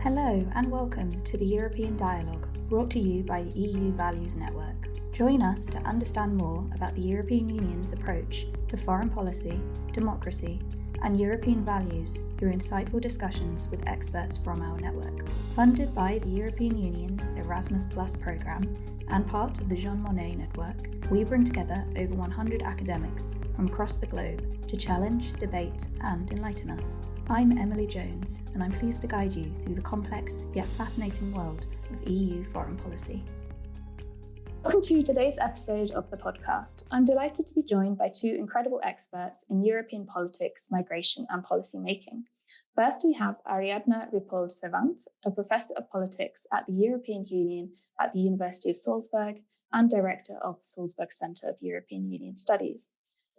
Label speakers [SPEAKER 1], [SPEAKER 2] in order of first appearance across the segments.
[SPEAKER 1] Hello and welcome to the European Dialogue, brought to you by the EU Values Network. Join us to understand more about the European Union's approach to foreign policy, democracy, and European values through insightful discussions with experts from our network. Funded by the European Union's Erasmus Plus programme and part of the Jean Monnet network, we bring together over 100 academics from across the globe to challenge, debate, and enlighten us. I'm Emily Jones, and I'm pleased to guide you through the complex yet fascinating world of EU foreign policy. Welcome to today's episode of the podcast. I'm delighted to be joined by two incredible experts in European politics, migration, and policy making. First, we have Ariadna Ripoll Servent, a professor of politics at the European Union at the University of Salzburg and director of the Salzburg Centre of European Union Studies.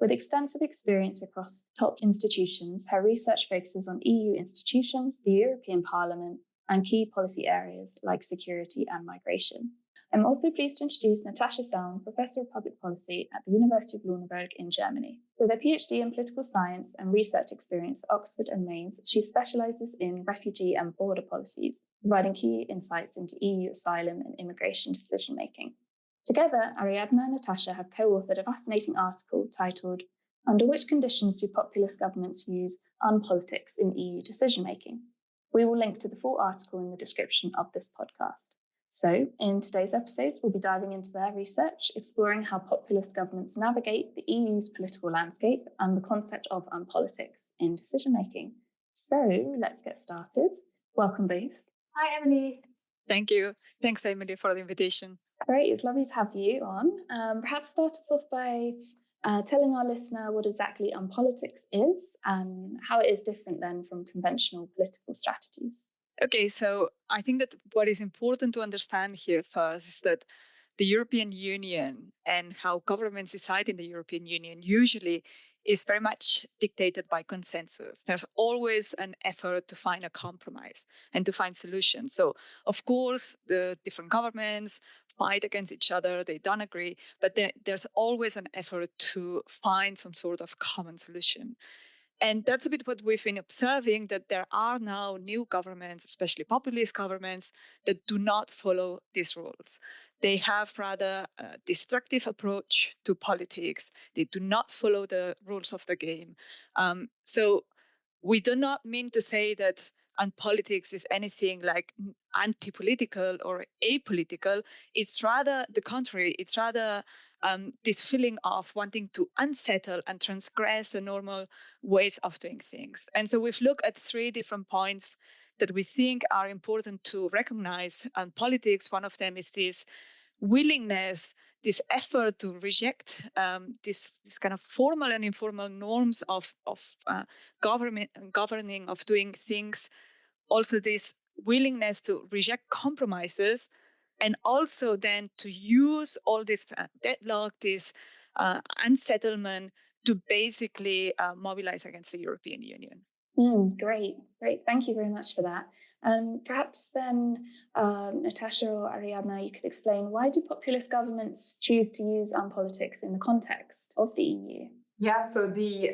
[SPEAKER 1] With extensive experience across top institutions, her research focuses on EU institutions, the European Parliament, and key policy areas like security and migration. I'm also pleased to introduce Natascha Zaun, Professor of Public Policy at the University of Lüneburg in Germany. With a PhD in political science and research experience at Oxford and Mainz, she specialises in refugee and border policies, providing key insights into EU asylum and immigration decision-making. Together, Ariadna and Natascha have co-authored a fascinating article titled "Under Which Conditions Do Populist Governments Use Unpolitics in EU Decision-Making?" We will link to the full article in the description of this podcast. So, in today's episodes, we'll be diving into their research, exploring how populist governments navigate the EU's political landscape and the concept of unpolitics in decision-making. So, let's get started. Welcome both.
[SPEAKER 2] Hi, Emily.
[SPEAKER 3] Thank you. Thanks, Emily, for the invitation.
[SPEAKER 1] Great, it's lovely to have you on. Perhaps start us off by telling our listener what exactly unpolitics is and how it is different then from conventional political strategies.
[SPEAKER 3] Okay, so I think that what is important to understand here first is that the European Union and how governments decide in the European Union usually is very much dictated by consensus. There's always an effort to find a compromise and to find solutions. So, of course, the different governments fight against each other, they don't agree, but there's always an effort to find some sort of common solution. And that's a bit what we've been observing, that there are now new governments, especially populist governments, that do not follow these rules. They have rather a destructive approach to politics. They do not follow the rules of the game. So we do not mean to say that unpolitics is anything like anti-political or apolitical. It's rather the contrary. It's rather this feeling of wanting to unsettle and transgress the normal ways of doing things. And so we've looked at three different points that we think are important to recognize in politics. One of them is this willingness, this effort to reject this kind of formal and informal norms of governing, of doing things. Also, this willingness to reject compromises, and also then to use all this deadlock, this unsettlement to basically mobilize against the European Union.
[SPEAKER 1] Great. Thank you very much for that. Perhaps then, Natascha or Ariadna, you could explain, why do populist governments choose to use unpolitics in the context of the EU?
[SPEAKER 2] Yeah, so the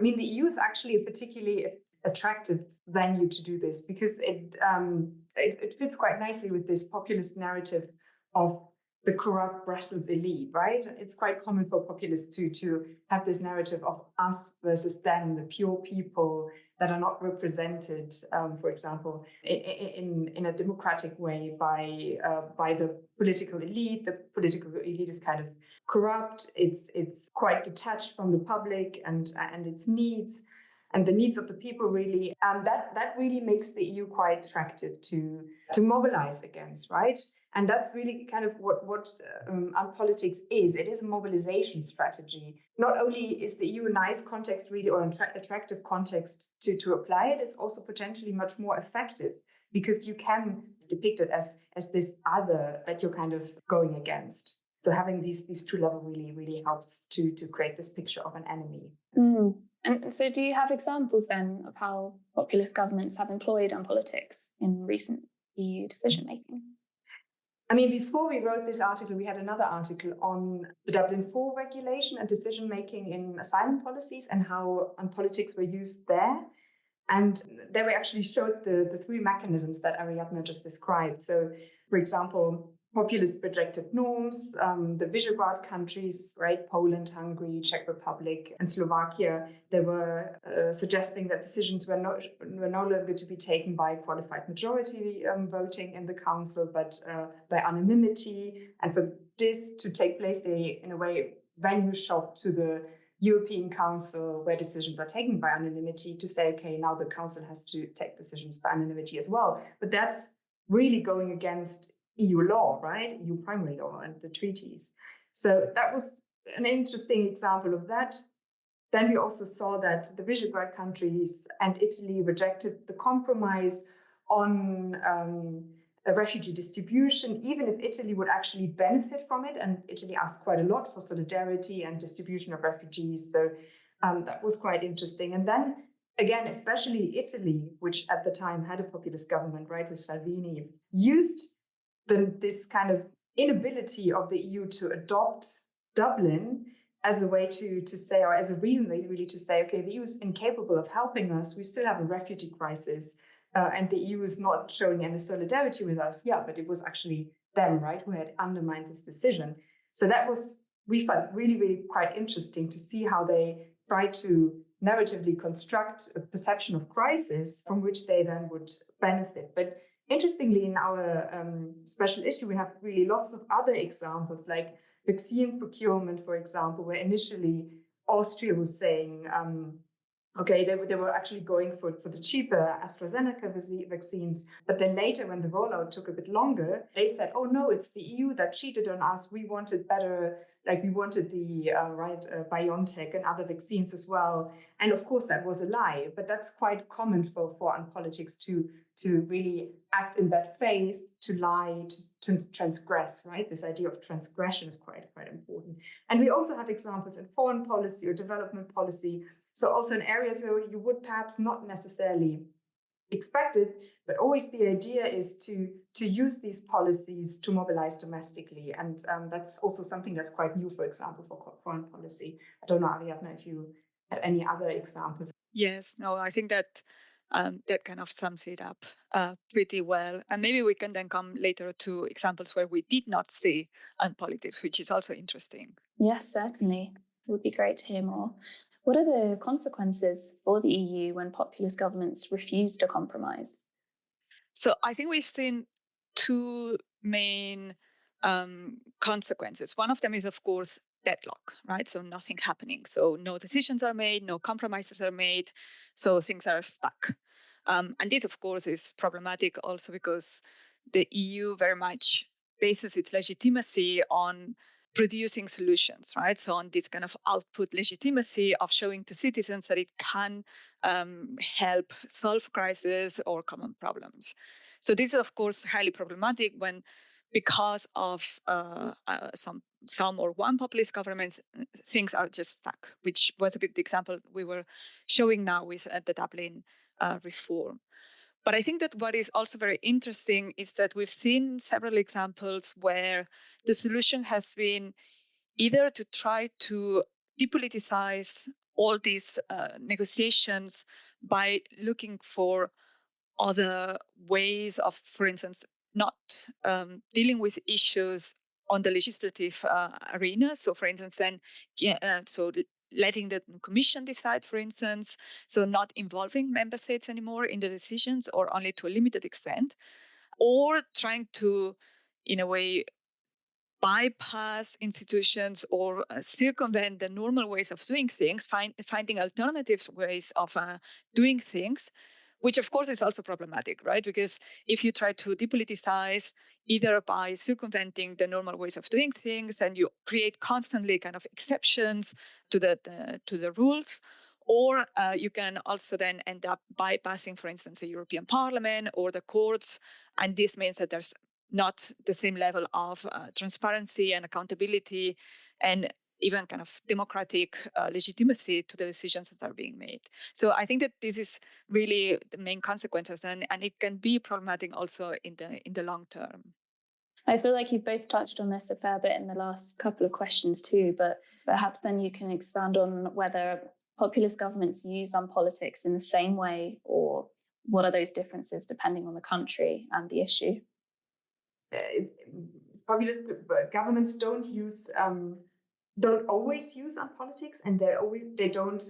[SPEAKER 2] EU is actually a particularly attractive venue to do this because it fits quite nicely with this populist narrative of the corrupt Brussels elite, right? It's quite common for populists to have this narrative of us versus them, the pure people that are not represented, for example, in a democratic way by the political elite. The political elite is kind of corrupt. It's quite detached from the public and its needs. And the needs of the people, really, and that really makes the EU quite attractive to mobilize against, right? And that's really kind of what unpolitics is. It is a mobilization strategy. Not only is the EU a nice context, really, or an attractive context to apply it, it's also potentially much more effective because you can depict it as this other that you're kind of going against. So having these two levels really helps to create this picture of an enemy.
[SPEAKER 1] And so do you have examples then of how populist governments have employed unpolitics in recent EU decision-making?
[SPEAKER 2] I mean, before we wrote this article, we had another article on the Dublin IV regulation and decision-making in asylum policies and how unpolitics were used there. And there we actually showed the three mechanisms that Ariadna just described. So, for example, populist projected norms, the Visegrad countries, right, Poland, Hungary, Czech Republic, and Slovakia, they were suggesting that decisions were no longer to be taken by qualified majority voting in the council, but by anonymity. And for this to take place, they, in a way, venue shop to the European Council, where decisions are taken by anonymity, to say, okay, now the Council has to take decisions by anonymity as well. But that's really going against EU law, right? EU primary law and the treaties. So that was an interesting example of that. Then we also saw that the Visegrad countries and Italy rejected the compromise on a refugee distribution, even if Italy would actually benefit from it. And Italy asked quite a lot for solidarity and distribution of refugees. So that was quite interesting. And then again, especially Italy, which at the time had a populist government, right, with Salvini, used this kind of inability of the EU to adopt Dublin as a way to say, or as a reason really to say, okay, the EU is incapable of helping us. We still have a refugee crisis, and the EU is not showing any solidarity with us. Yeah, but it was actually them, right, who had undermined this decision. So that was, we felt really, really quite interesting to see how they tried to narratively construct a perception of crisis from which they then would benefit. But interestingly, in our special issue, we have really lots of other examples, like vaccine procurement, for example, where initially Austria was saying, okay, they were actually going for the cheaper AstraZeneca vaccines. But then later, when the rollout took a bit longer, they said, oh, no, it's the EU that cheated on us. We wanted better, like we wanted the BioNTech and other vaccines as well. And of course, that was a lie. But that's quite common for Unpolitics to really act in bad faith, to lie, to transgress, right? This idea of transgression is quite important. And we also have examples in foreign policy or development policy. So also in areas where you would perhaps not necessarily expect it, but always the idea is to use these policies to mobilize domestically. And that's also something that's quite new, for example, for foreign policy. I don't know, Ariadna, if you have any other examples.
[SPEAKER 3] Yes, no, I think that that kind of sums it up pretty well. And maybe we can then come later to examples where we did not see Unpolitics, which is also interesting.
[SPEAKER 1] Yes, certainly. It would be great to hear more. What are the consequences for the EU when populist governments refuse to compromise?
[SPEAKER 3] So I think we've seen two main consequences. One of them is, of course, deadlock, right? So nothing happening. So no decisions are made, no compromises are made. So things are stuck. And this, of course, is problematic also because the EU very much bases its legitimacy on producing solutions, right? So on this kind of output legitimacy of showing to citizens that it can help solve crises or common problems. So this is, of course, highly problematic when, because of some or one populist government, things are just stuck, which was a bit the example we were showing now with the Dublin reform. But I think that what is also very interesting is that we've seen several examples where the solution has been either to try to depoliticize all these negotiations by looking for other ways of, for instance, not dealing with issues on the legislative arena. So, for instance, then letting the Commission decide, for instance, so not involving member states anymore in the decisions or only to a limited extent, or trying to, in a way, bypass institutions or circumvent the normal ways of doing things, finding alternative ways of doing things, which of course is also problematic, right? Because if you try to depoliticize either by circumventing the normal ways of doing things and you create constantly kind of exceptions to the rules, or you can also then end up bypassing, for instance, the European Parliament or the courts. And this means that there's not the same level of transparency and accountability and even kind of democratic legitimacy to the decisions that are being made. So I think that this is really the main consequences, and it can be problematic also in the long term.
[SPEAKER 1] I feel like you've both touched on this a fair bit in the last couple of questions too, but perhaps then you can expand on whether populist governments use Unpolitics in the same way, or what are those differences depending on the country and the issue?
[SPEAKER 2] Populist governments don't always use Unpolitics, and they don't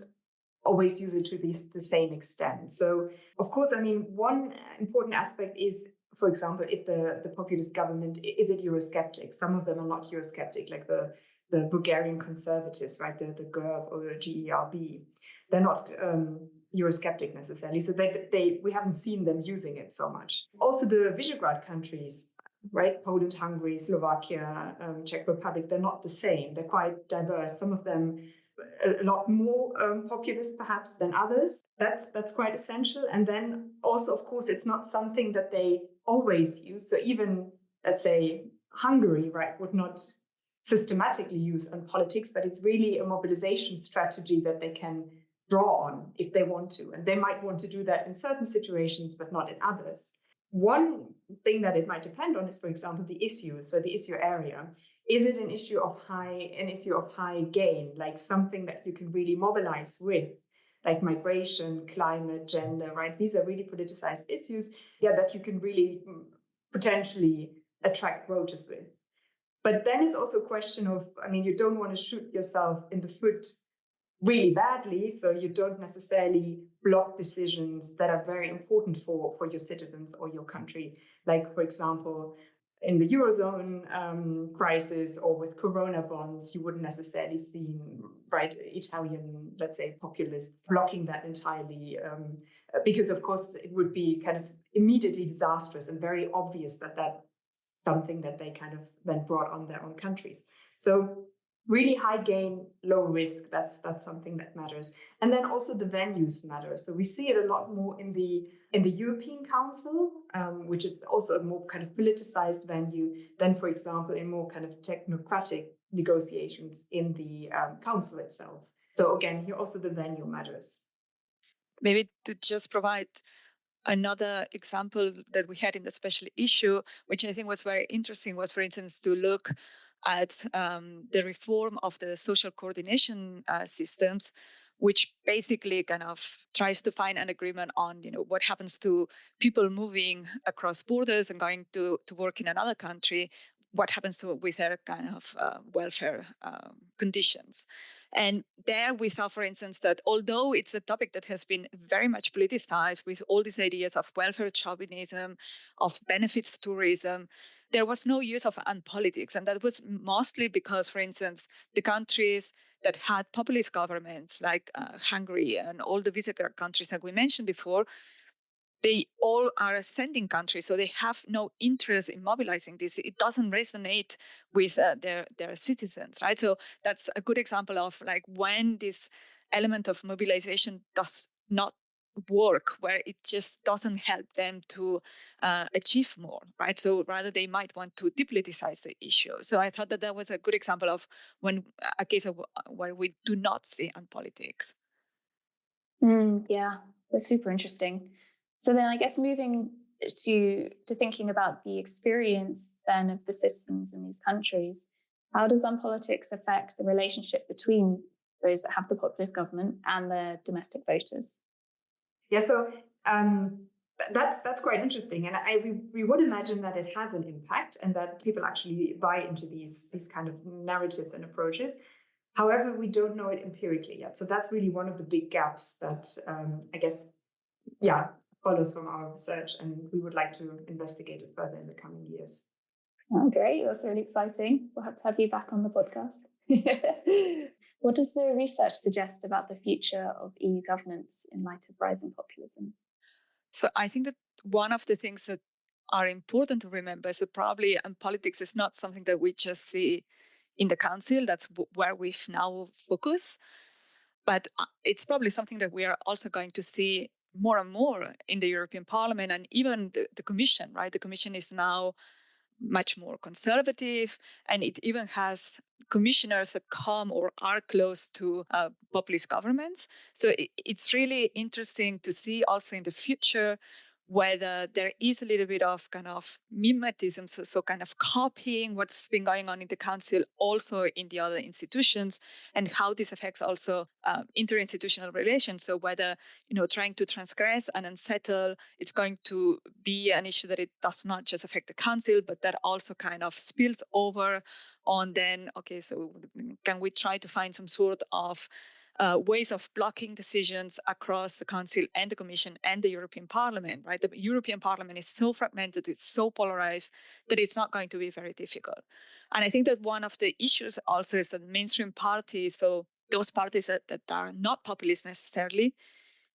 [SPEAKER 2] always use it to the same extent. So, of course, I mean, one important aspect is, for example, if the populist government, is it Eurosceptic? Some of them are not Eurosceptic, like the Bulgarian conservatives, right? The GERB or the GERB. They're not Eurosceptic necessarily. So we haven't seen them using it so much. Also, the Visegrad countries, right? Poland, Hungary, Slovakia, Czech Republic, they're not the same. They're quite diverse. Some of them a lot more populist perhaps than others. That's quite essential. And then also, of course, it's not something that they always use. So even, let's say, Hungary, right, would not systematically use Unpolitics, but it's really a mobilization strategy that they can draw on if they want to. And they might want to do that in certain situations, but not in others. One thing that it might depend on is, for example, the issue, so the issue area. Is it an issue of high gain, like something that you can really mobilize with, like migration, climate, gender, right? These are really politicized issues, that you can really potentially attract voters with. But then it's also a question of, I mean, you don't want to shoot yourself in the foot really badly, so you don't necessarily block decisions that are very important for your citizens or your country. Like, for example, in the Eurozone crisis or with Corona bonds, you wouldn't necessarily see, right, Italian, let's say, populists blocking that entirely, because, of course, it would be kind of immediately disastrous and very obvious that that's something that they kind of then brought on their own countries. So really high gain, low risk, that's something that matters. And then also the venues matter. So we see it a lot more in the European Council, which is also a more kind of politicized venue than, for example, in more kind of technocratic negotiations in the Council itself. So again, here also the venue matters.
[SPEAKER 3] Maybe to just provide another example that we had in the special issue, which I think was very interesting, was, for instance, to look at the reform of the social coordination systems, which basically kind of tries to find an agreement on, what happens to people moving across borders and going to work in another country, what happens with their kind of welfare conditions. And there we saw, for instance, that although it's a topic that has been very much politicized with all these ideas of welfare chauvinism, of benefits tourism, there was no use of Unpolitics. And that was mostly because, for instance, the countries that had populist governments like Hungary and all the Visegrad countries that we mentioned before, they all are ascending countries, so they have no interest in mobilizing this. It doesn't resonate with their citizens, right? So that's a good example of like when this element of mobilization does not work, where it just doesn't help them to achieve more, right? So rather they might want to depoliticize the issue. So I thought that was a good example of when a case of where we do not see Unpolitics.
[SPEAKER 1] Yeah, that's super interesting. So then I guess moving to thinking about the experience then of the citizens in these countries, how does Unpolitics affect the relationship between those that have the populist government and the domestic voters?
[SPEAKER 2] Yeah, so that's quite interesting, and we would imagine that it has an impact and that people actually buy into these kind of narratives and approaches. However, we don't know it empirically yet. So that's really one of the big gaps that I guess, follows from our research, and we would like to investigate it further in the coming years.
[SPEAKER 1] Oh, great. That's really exciting. We'll have to have you back on the podcast. What does the research suggest about the future of EU governance in light of rising populism?
[SPEAKER 3] So I think that one of the things that are important to remember is that probably Unpolitics is not something that we just see in the council. That's where we now focus. But it's probably something that we are also going to see more and more in the European Parliament and even the Commission, right? The Commission is now much more conservative, and it even has commissioners that come or are close to populist governments. So it's really interesting to see also in the future whether there is a little bit of kind of mimetism, so kind of copying what's been going on in the council also in the other institutions, and how this affects also interinstitutional relations. So whether, trying to transgress and unsettle, it's going to be an issue that it does not just affect the council, but that also kind of spills over on then, okay, so can we try to find some sort of ways of blocking decisions across the Council and the Commission and the European Parliament, right? The European Parliament is so fragmented, it's so polarized that it's not going to be very difficult. And I think that one of the issues also is that mainstream parties, so those parties that are not populist necessarily,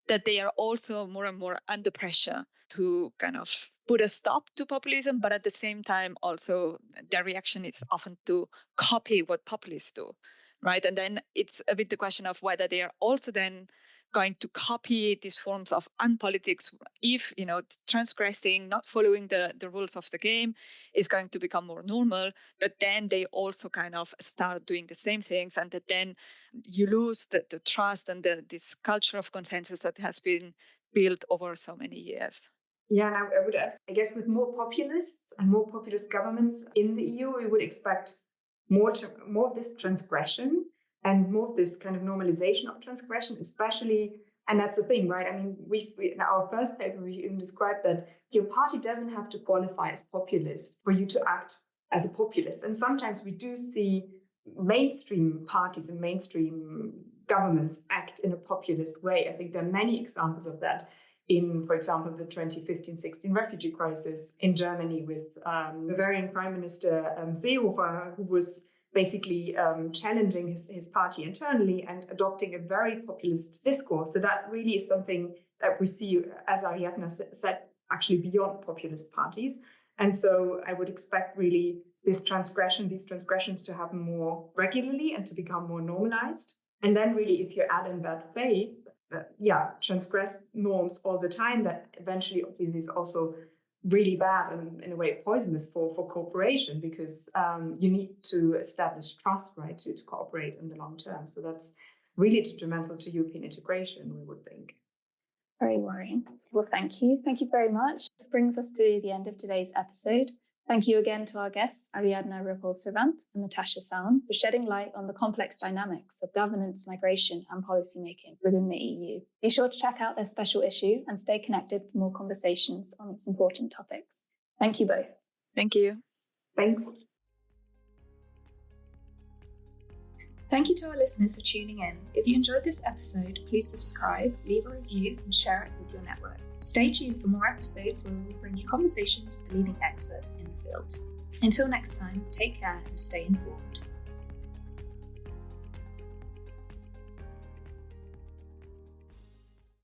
[SPEAKER 3] that they are also more and more under pressure to kind of put a stop to populism, but at the same time, also their reaction is often to copy what populists do, right? And then it's a bit the question of whether they are also then going to copy these forms of unpolitics if, transgressing, not following the rules of the game is going to become more normal, but then they also kind of start doing the same things, and that then you lose the trust and this culture of consensus that has been built over so many years.
[SPEAKER 2] Yeah, and I would add, I guess with more populists and more populist governments in the EU, we would expect more of this transgression and more of this kind of normalization of transgression, especially, and that's the thing, right? I mean, we in our first paper, we even described that your party doesn't have to qualify as populist for you to act as a populist. And sometimes we do see mainstream parties and mainstream governments act in a populist way. I think there are many examples of that in, for example, the 2015-16 refugee crisis in Germany with Bavarian Prime Minister Seehofer, who was basically challenging his party internally and adopting a very populist discourse. So that really is something that we see, as Ariadna said, actually beyond populist parties. And so I would expect really these transgressions to happen more regularly and to become more normalized. And then really, if you add in bad faith, transgress norms all the time, that eventually obviously is also really bad and in a way poisonous for cooperation, because you need to establish trust, right, to cooperate in the long term. So that's really detrimental to European integration, we would think.
[SPEAKER 1] Very worrying. Well, thank you. Thank you very much. This brings us to the end of today's episode. Thank you again to our guests, Ariadna Ripoll Servent and Natascha Zaun, for shedding light on the complex dynamics of governance, migration, and policymaking within the EU. Be sure to check out their special issue and stay connected for more conversations on these important topics. Thank you both.
[SPEAKER 3] Thank you.
[SPEAKER 2] Thanks.
[SPEAKER 1] Thank you to our listeners for tuning in. If you enjoyed this episode, please subscribe, leave a review, and share it with your network. Stay tuned for more episodes where we will bring you conversations with the leading experts in the field. Until next time, take care and stay informed.